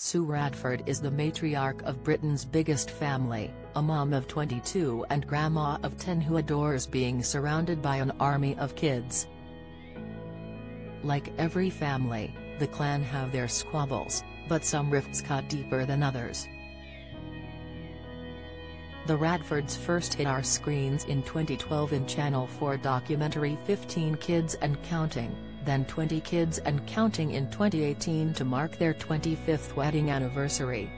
Sue Radford is the matriarch of Britain's biggest family, a mom of 22 and grandma of 10 who adores being surrounded by an army of kids. Like every family, the clan have their squabbles, but some rifts cut deeper than others. The Radfords first hit our screens in 2012 in Channel 4 documentary 15 Kids and Counting, then 20 Kids and Counting in 2018 to mark their 25th wedding anniversary.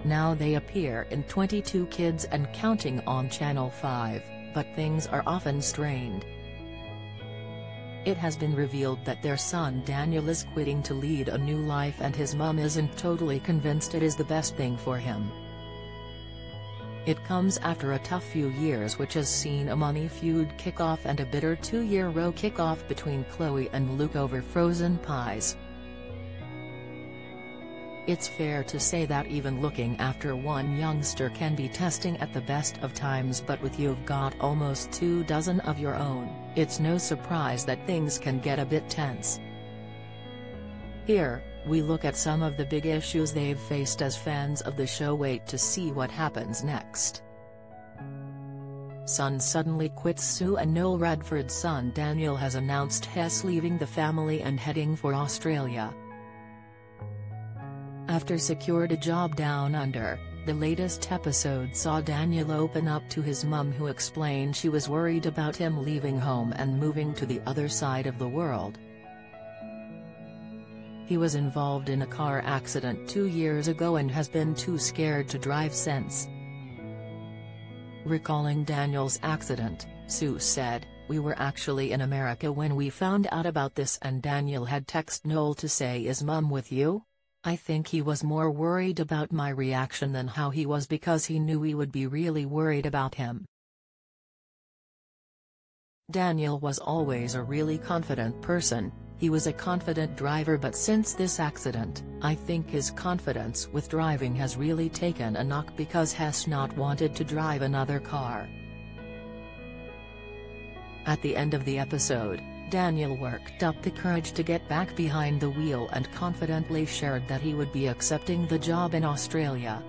Now they appear in 22 Kids and Counting on Channel 5, but things are often strained. It has been revealed that their son Daniel is quitting to lead a new life and his mum isn't totally convinced it is the best thing for him. It comes after a tough few years which has seen a money feud kick off and a bitter 2-year row kick off between Chloe and Luke over frozen pies. It's fair to say that even looking after one youngster can be testing at the best of times, but with you've got almost 24 of your own, it's no surprise that things can get a bit tense. Here, we look at some of the big issues they've faced as fans of the show wait to see what happens next. Son suddenly quits. Sue and Noel Radford's son Daniel has announced he's leaving the family and heading for Australia. After secured a job down under, the latest episode saw Daniel open up to his mum, who explained she was worried about him leaving home and moving to the other side of the world. He was involved in a car accident 2 years ago and has been too scared to drive since. Recalling Daniel's accident, Sue said, "We were actually in America when we found out about this and Daniel had texted Noel to say, 'Is Mum with you?' I think he was more worried about my reaction than how he was, because he knew we would be really worried about him." Daniel was always a really confident person. He was a confident driver, but since this accident, I think his confidence with driving has really taken a knock because he's not wanted to drive another car. At the end of the episode, Daniel worked up the courage to get back behind the wheel and confidently shared that he would be accepting the job in Australia.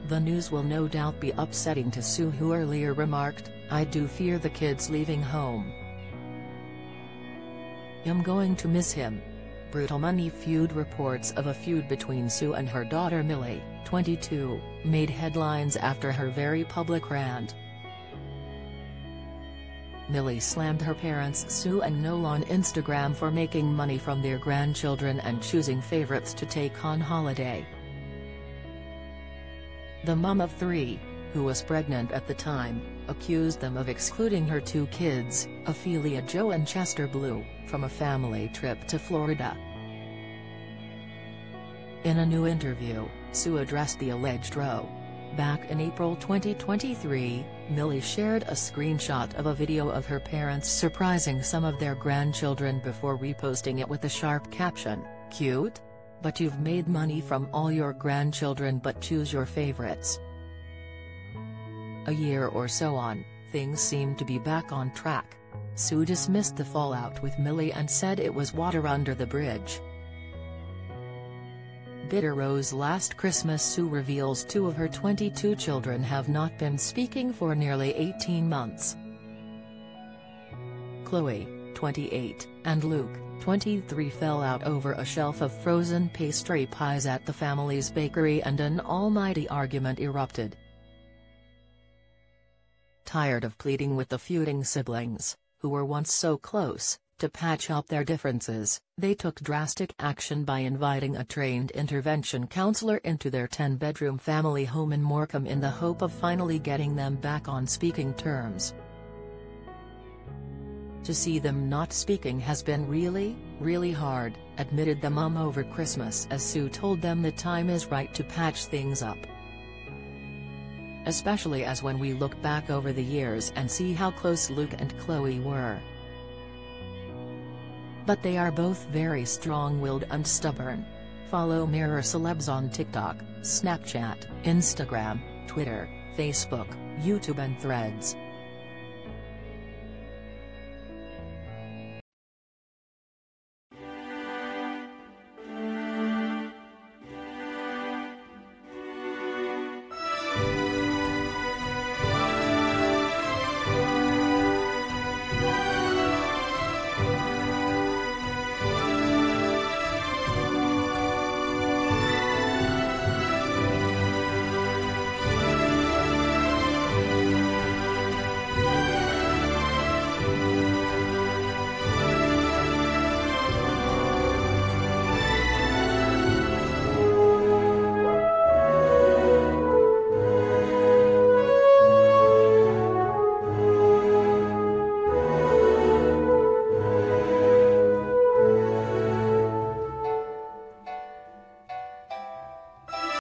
The news will no doubt be upsetting to Sue, who earlier remarked, "I do fear the kids leaving home. I'm going to miss him." Brutal Money Feud reports of a feud between Sue and her daughter Millie, 22, made headlines after her very public rant. Millie slammed her parents Sue and Noel on Instagram for making money from their grandchildren and choosing favorites to take on holiday. The mum of 3, who was pregnant at the time, accused them of excluding her 2 kids, Ophelia Jo and Chester Blue, from a family trip to Florida. In a new interview, Sue addressed the alleged row. Back in April 2023, Millie shared a screenshot of a video of her parents surprising some of their grandchildren before reposting it with a sharp caption, "Cute? But you've made money from all your grandchildren, but choose your favorites." A year or so on, things seemed to be back on track. Sue dismissed the fallout with Millie and said it was water under the bridge. Bitter rose last Christmas. Sue reveals 2 of her 22 children have not been speaking for nearly 18 months. Chloe, 28, and Luke, 23 fell out over a shelf of frozen pastry pies at the family's bakery and an almighty argument erupted. Tired of pleading with the feuding siblings, who were once so close, to patch up their differences, they took drastic action by inviting a trained intervention counselor into their 10-bedroom family home in Morecambe in the hope of finally getting them back on speaking terms. "To see them not speaking has been really hard," admitted the mum over Christmas, as Sue told them the time is right to patch things up. "Especially as when we look back over the years and see how close Luke and Chloe were. But they are both very strong-willed and stubborn." Follow Mirror Celebs on TikTok, Snapchat, Instagram, Twitter, Facebook, YouTube and Threads.